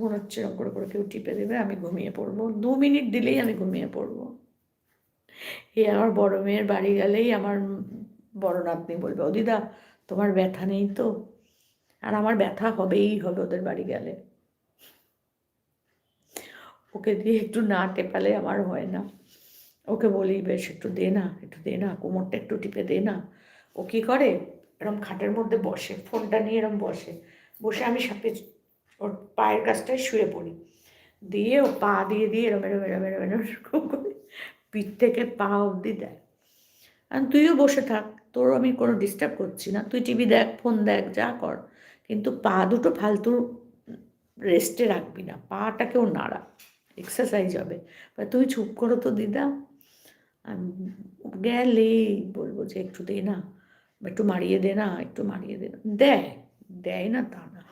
মনে হচ্ছে এরকম করে করে কেউ টিপে দেবে, আমি ঘুমিয়ে পড়বো। 2 মিনিট দিলেই আমি ঘুমিয়ে পড়বো। এই আমার বড় মেয়ের বাড়ি গেলেই আমার বড় নাতনি বলবে, ও দিদা তোমার ব্যথা নেই তো? আর আমার ব্যথা হবেই হবে ওদের বাড়ি গেলে। ওকে দিয়ে একটু না টেপালে আমার হয় না। ওকে বলি, বেশ একটু দে না, একটু দে না, কোমরটা একটু টিপে দে না। ও কী করে, এরম খাটের মধ্যে বসে, ফোনটা নিয়ে এরম বসে, বসে আমি সাথে ওর পায়ের কাছটায় শুয়ে পড়ি, দিয়ে ও পা দিয়ে দিয়ে এরম এরম এরম এরম এরম করে পিঠ থেকে পা অবধি দেয়। আর তুইও বসে থাক, তোর আমি কোনো ডিস্টার্ব করছি না, তুই টিভি দেখ, ফোন দেখ, যা কর, কিন্তু পা দুটো ফালতু রেস্টে রাখবি না, পাটাকেও নাড়া, এক্সারসাইজ হবে। তুই চুপ করো তো দিদা। গেলেই বলবো যে একটু দে না, একটু মারিয়ে দে না, একটু মারিয়ে দে না। দেয়, দেয় না তা না,